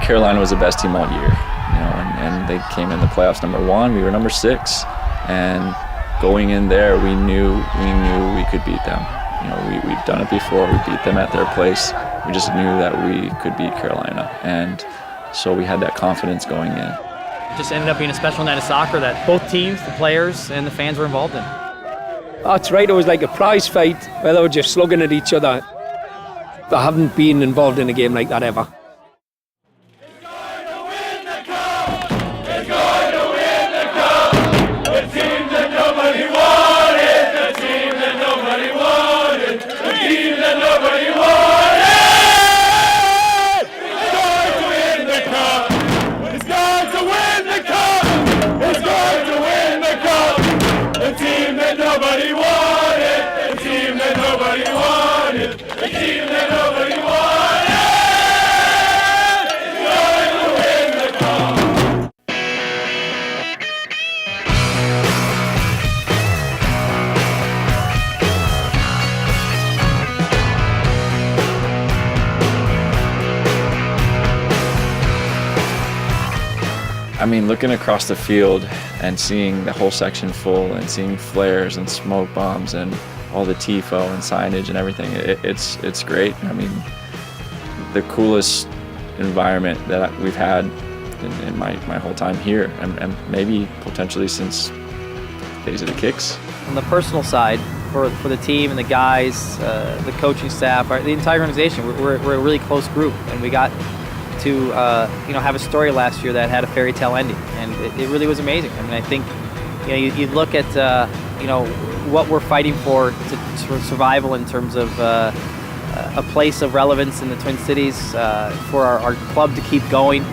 Carolina was the best team all year, you know, and they came in the playoffs #1. We were #6, and going in there, we knew we could beat them. You know, we've done it before. We beat them at their place. We just knew that we could beat Carolina, and so we had that confidence going in. It just ended up being a special night of soccer that both teams, the players, and the fans were involved in. That's right. It was like a prize fight where they were just slugging at each other. I haven't been involved in a game like that ever. I mean, looking across the field and seeing the whole section full and seeing flares and smoke bombs and all the TIFO and signage and everything, it's great. I mean, the coolest environment that we've had in my whole time here, and maybe potentially since days of the Kicks. On the personal side, for the team and the guys, the coaching staff, the entire organization, we're a really close group, and we got to have a story last year that had a fairy tale ending, and it really was amazing. I mean, I think you look at what we're fighting for survival in terms of a place of relevance in the Twin Cities, for our club to keep going,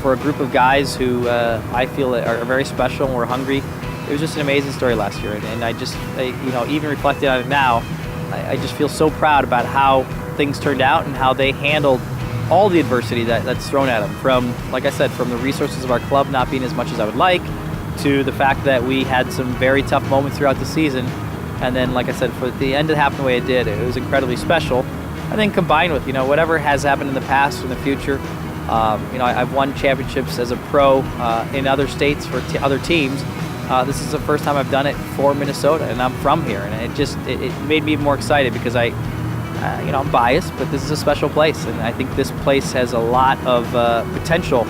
for a group of guys who I feel are very special and we're hungry. It was just an amazing story last year, and I just even reflecting on it now, I just feel so proud about how things turned out and how they handled all the adversity that's thrown at them, from, like I said, from the resources of our club not being as much as I would like, to the fact that we had some very tough moments throughout the season. And then, like I said, for the end to happen the way it did, it was incredibly special. And then combined with, whatever has happened in the past or in the future, I've won championships as a pro in other states for other teams. This is the first time I've done it for Minnesota, and I'm from here. And it made me more excited because I'm biased, but this is a special place, and I think this place has a lot of potential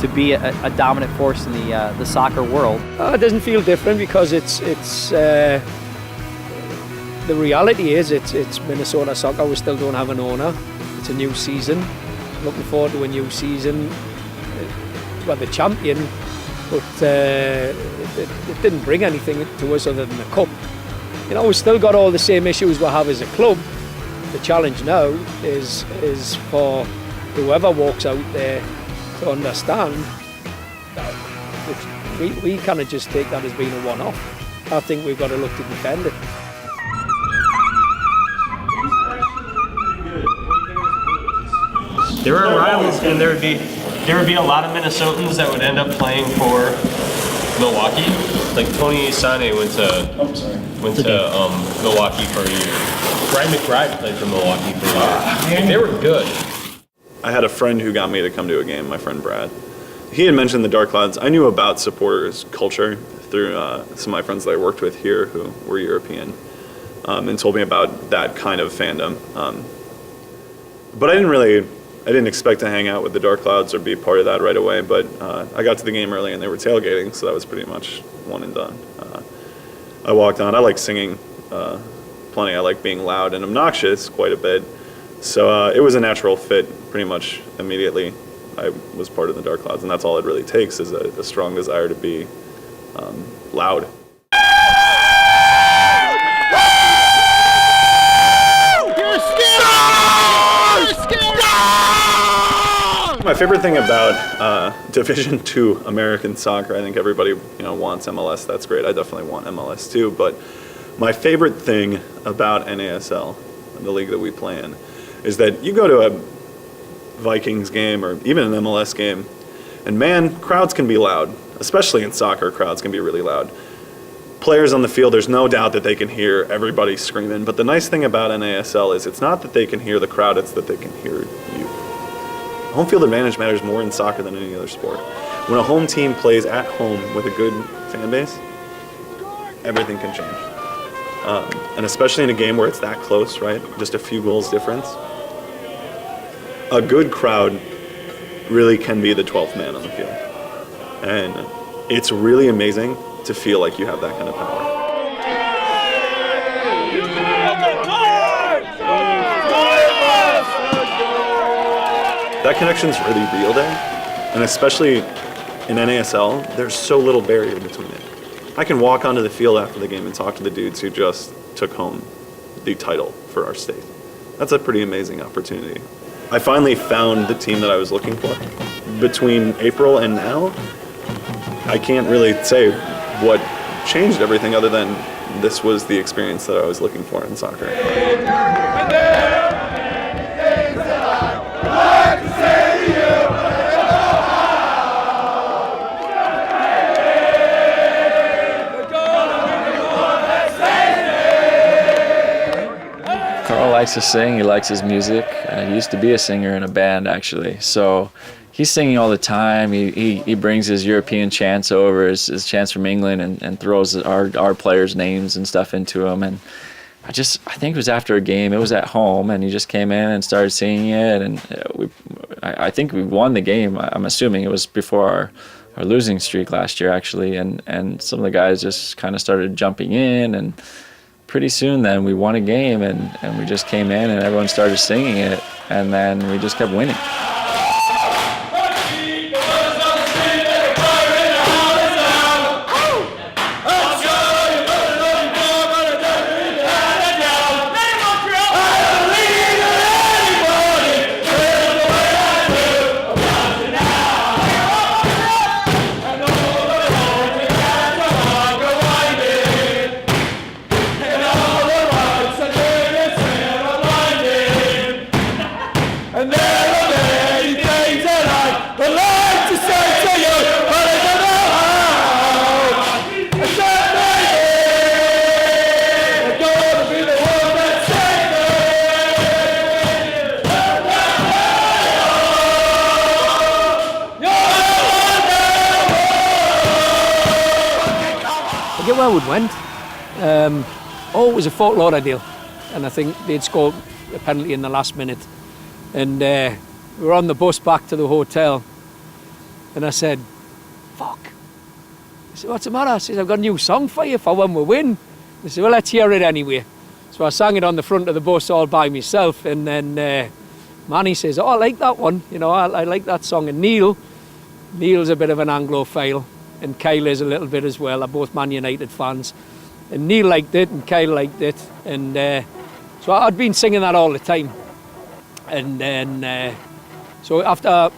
to be a dominant force in the soccer world. It doesn't feel different because it's the reality is it's Minnesota soccer. We still don't have an owner. It's a new season. Looking forward to a new season. We're the champion, but it didn't bring anything to us other than the cup. We've still got all the same issues we have as a club. The challenge now is for whoever walks out there to understand that we cannot just take that as being a one-off. I think we've got to look to defend it. There were rivals, and there would be a lot of Minnesotans that would end up playing for Milwaukee. Like Tony Sane went to Milwaukee for a year. Brian McBride played for Milwaukee for a year. They were good. I had a friend who got me to come to a game, my friend Brad. He had mentioned the Dark Clouds. I knew about supporters culture through some of my friends that I worked with here who were European, and told me about that kind of fandom. But I didn't expect to hang out with the Dark Clouds or be part of that right away, but I got to the game early and they were tailgating, so that was pretty much one and done. I walked on. I like singing plenty. I like being loud and obnoxious quite a bit. So it was a natural fit pretty much immediately. I was part of the Dark Clouds, and that's all it really takes is a strong desire to be loud. My favorite thing about Division II American soccer, I think everybody wants MLS. That's great. I definitely want MLS too. But my favorite thing about NASL, the league that we play in, is that you go to a Vikings game or even an MLS game, and man, crowds can be loud. Especially in soccer, crowds can be really loud. Players on the field, there's no doubt that they can hear everybody screaming. But the nice thing about NASL is it's not that they can hear the crowd, it's that they can hear you. Home field advantage matters more in soccer than any other sport. When a home team plays at home with a good fan base, everything can change. And especially in a game where it's that close, right? Just a few goals difference. A good crowd really can be the 12th man on the field. And it's really amazing to feel like you have that kind of power. That connection's really real there, and especially in NASL, there's so little barrier between it. I can walk onto the field after the game and talk to the dudes who just took home the title for our state. That's a pretty amazing opportunity. I finally found the team that I was looking for. Between April and now, I can't really say what changed everything other than this was the experience that I was looking for in soccer. Carl likes to sing, he likes his music. He used to be a singer in a band, actually. So he's singing all the time. He brings his European chants over, his chants from England, and throws our players' names and stuff into them. And I think it was after a game, it was at home, and he just came in and started singing it. And I think we won the game. I'm assuming it was before our losing streak last year, actually. And some of the guys just kind of started jumping in, and pretty soon then we won a game, and we just came in and everyone started singing it, and then we just kept winning. I forget where we went. It was a Fort Lauderdale, and I think they'd scored a penalty in the last minute. And we were on the bus back to the hotel, and I said, "Fuck." He said, "What's the matter?" I said, "I've got a new song for you for when we win." He said, "Well, let's hear it anyway." So I sang it on the front of the bus all by myself, and then Manny says, "Oh, I like that one. I like that song." And Neil's a bit of an Anglophile, and Kyle is a little bit as well. They're both Man United fans. And Neil liked it, and Kyle liked it. And so I'd been singing that all the time. And then, so at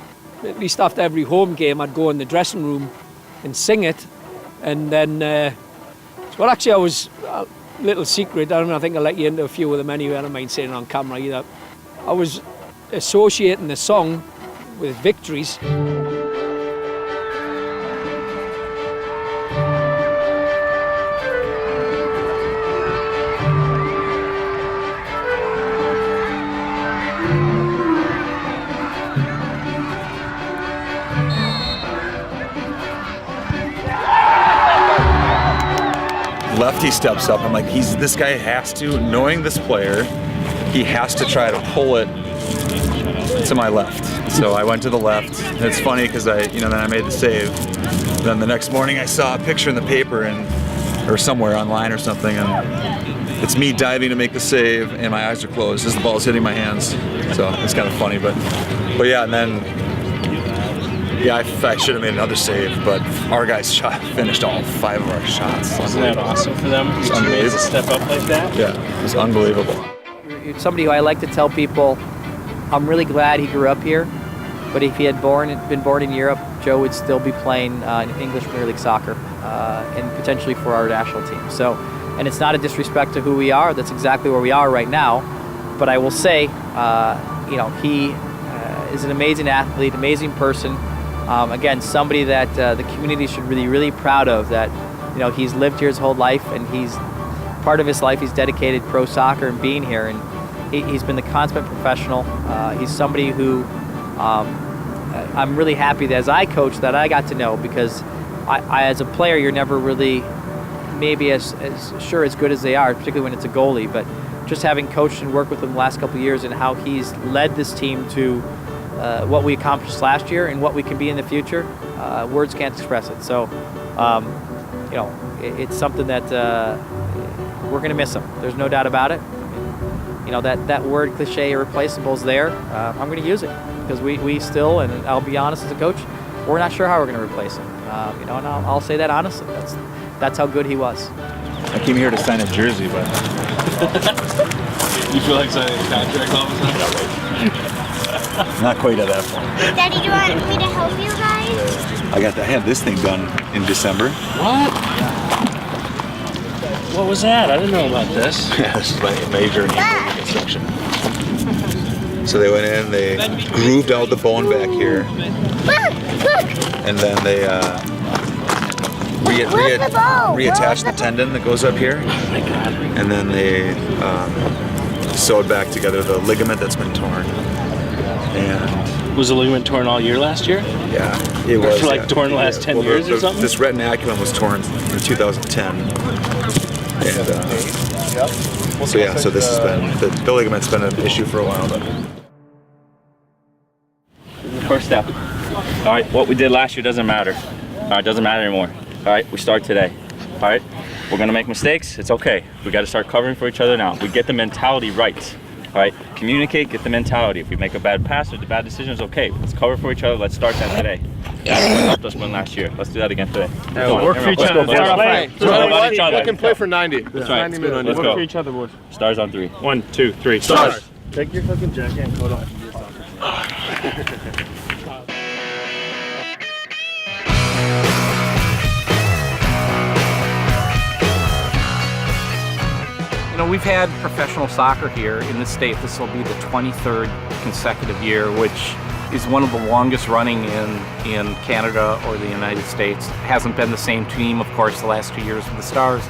least after every home game, I'd go in the dressing room and sing it. And then, well, actually, I was a little secret. I think I'll let you into a few of them anyway. I don't mind saying it on camera either. I was associating the song with victories. Lefty steps up. I'm like, this guy has to, knowing this player, he has to try to pull it to my left. So I went to the left. And it's funny because then I made the save. Then the next morning I saw a picture in the paper or somewhere online or something, and it's me diving to make the save, and my eyes are closed as the ball's hitting my hands. So it's kind of funny, but yeah, and then. Yeah, I should have made another save, but our guys finished all 5 of our shots. Wasn't that awesome for them? It's unbelievable. To step up like that? Yeah, it was unbelievable. You're somebody who I like to tell people, I'm really glad he grew up here. But if he had been born in Europe, Joe would still be playing in English Premier League soccer and potentially for our national team. So, and it's not a disrespect to who we are. That's exactly where we are right now. But I will say, he is an amazing athlete, amazing person. Again, somebody that the community should be really proud of. That he's lived here his whole life, and he's part of his life he's dedicated pro soccer and being here. And he's been the consummate professional. He's somebody who I'm really happy that as I coach that I got to know, because I as a player you're never really maybe as sure as good as they are, particularly when it's a goalie. But just having coached and worked with him the last couple of years and how he's led this team to what we accomplished last year and what we can be in the future, words can't express it. So, it's something that we're going to miss him. There's no doubt about it. That word cliche irreplaceable is there. I'm going to use it because we still, and I'll be honest as a coach, we're not sure how we're going to replace him. And I'll say that honestly. That's how good he was. I came here to sign a jersey, but You feel like signing a contract all of a sudden? not quite at that point. Daddy, do you want me to help you guys? I had this thing done in December. What? What was that? I didn't know about this. Yeah, this is my major knee reconstruction. So they went in, they grooved out the bone back here, and then they reattached the tendon that goes up here, and then they sewed back together the ligament that's been torn. And Was the ligament torn all year last year? yeah, it was Torn the last 10 years or something? This retinaculum was torn in 2010, and so this has been the ligament's been an issue for a while. But First step. All right, what we did last year doesn't matter. All right, doesn't matter anymore. All right, we start today. All right, we're gonna make mistakes. It's okay. We got to start covering for each other now. We get the mentality right. All right, communicate, get the mentality. If we make a bad pass or the bad decision, it's okay. Let's cover for each other. Let's start that today. That's what helped us win last year. Let's do that again today. Work for each other. We can play for 90. That's right. 90 minutes. Let's Work go. for each other, boys. Stars on 3. 1, 2, 3. Stars. Take your fucking jacket and coat off. We've had professional soccer here in the state. This will be the 23rd consecutive year, which is one of the longest running in Canada or the United States. It hasn't been the same team, of course, the last 2 years with the Stars,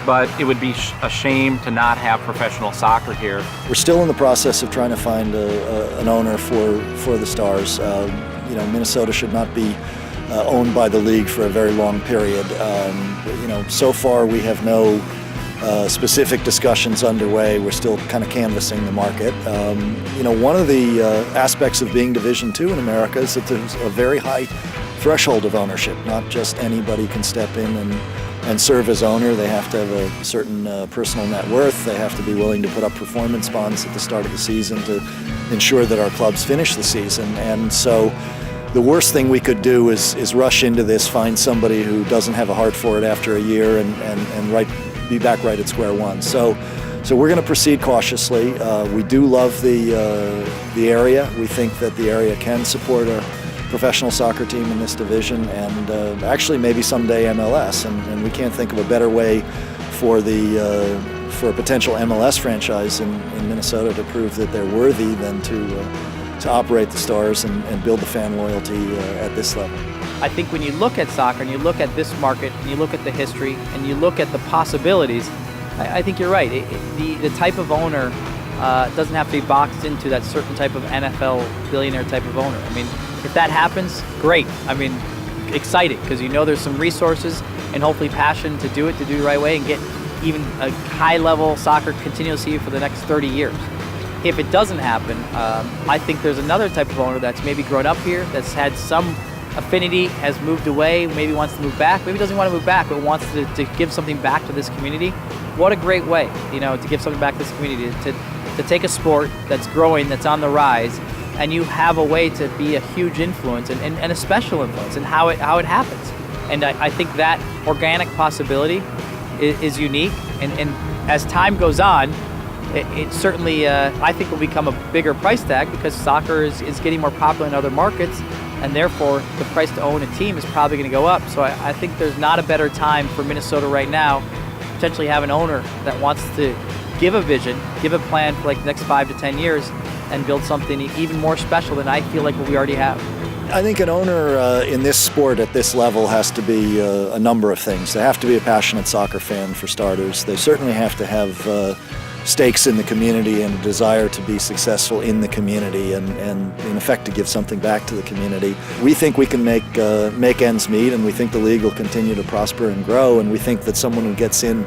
but it would be a shame to not have professional soccer here. We're still in the process of trying to find an owner for the Stars. Minnesota should not be owned by the league for a very long period. So far we have no specific discussions underway. We're still kind of canvassing the market. One of the aspects of being Division II in America is that there's a very high threshold of ownership. Not just anybody can step in and serve as owner. They have to have a certain personal net worth. They have to be willing to put up performance bonds at the start of the season to ensure that our clubs finish the season. And so the worst thing we could do is rush into this, find somebody who doesn't have a heart for it after a year and be back right at square one. So we're going to proceed cautiously. We do love the area. We think that the area can support a professional soccer team in this division, and actually maybe someday MLS. And we can't think of a better way for a potential MLS franchise in Minnesota to prove that they're worthy than to operate the Stars and build the fan loyalty at this level. I think when you look at soccer and you look at this market and you look at the history and you look at the possibilities, I think you're right. The type of owner doesn't have to be boxed into that certain type of NFL billionaire type of owner. I mean, if that happens, great. I mean, exciting, because there's some resources and hopefully passion to do it the right way and get even a high-level soccer continuously for the next 30 years. If it doesn't happen, I think there's another type of owner that's maybe grown up here, that's had some affinity, has moved away, maybe wants to move back, maybe doesn't want to move back, but wants to give something back to this community. What a great way, to give something back to this community, to take a sport that's growing, that's on the rise, and you have a way to be a huge influence and a special influence in how it happens. And I think that organic possibility is unique, and as time goes on, it certainly, I think, will become a bigger price tag because soccer is getting more popular in other markets, and therefore the price to own a team is probably going to go up. So I think there's not a better time for Minnesota right now to potentially have an owner that wants to give a vision, give a plan for like the next 5 to 10 years, and build something even more special than I feel like what we already have. I think an owner in this sport at this level has to be a number of things. They have to be a passionate soccer fan, for starters. They certainly have to have stakes in the community and a desire to be successful in the community and in effect to give something back to the community. We think we can make ends meet, and we think the league will continue to prosper and grow, and we think that someone who gets in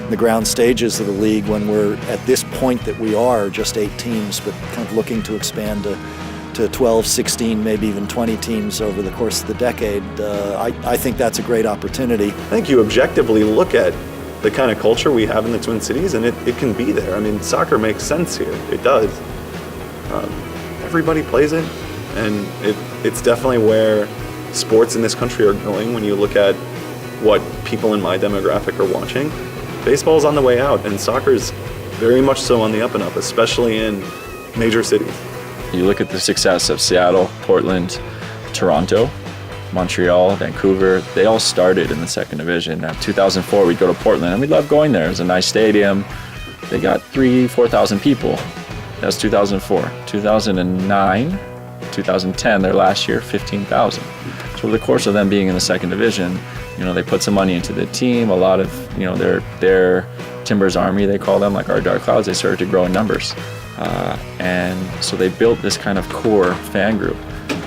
the ground stages of the league when we're at this point that we are, just 8 teams, but kind of looking to expand to 12, 16, maybe even 20 teams over the course of the decade, I think that's a great opportunity. I think you objectively look at the kind of culture we have in the Twin Cities, and it can be there. I mean, soccer makes sense here. It does. Everybody plays it, and it's definitely where sports in this country are going when you look at what people in my demographic are watching. Baseball's on the way out, and soccer's very much so on the up and up, especially in major cities. You look at the success of Seattle, Portland, Toronto, Montreal, Vancouver. They all started in the second division. Now, 2004, we'd go to Portland, and we loved going there. It was a nice stadium. They got 4,000 people. That was 2004. 2009, 2010, their last year, 15,000. So over the course of them being in the second division, they put some money into the team. A lot of, their Timbers Army, they call them, like our Dark Clouds, they started to grow in numbers. And so they built this kind of core fan group.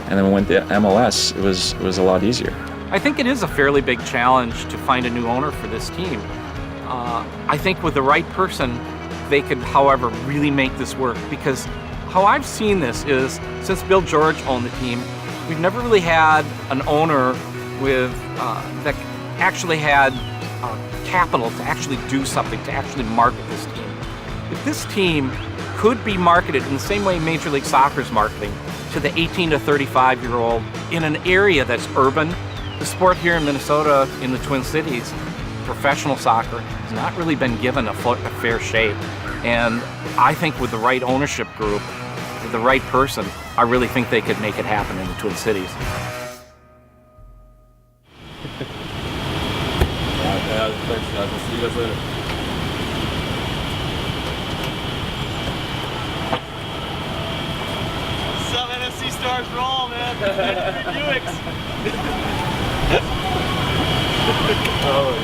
And then when we went to MLS, it was a lot easier. I think it is a fairly big challenge to find a new owner for this team. I think with the right person, they could, however, really make this work, because how I've seen this is, since Bill George owned the team, we've never really had an owner with that actually had capital to actually do something, to actually market this team. If this team could be marketed in the same way Major League Soccer is marketing to the 18 to 35-year-old in an area that's urban, the sport here in Minnesota, in the Twin Cities, professional soccer, has not really been given a fair shake. And I think with the right ownership group, with the right person, I really think they could make it happen in the Twin Cities. Thanks, guys. I'll see you guys later. What's up, NFC Stars roll, man? Buicks. Oh,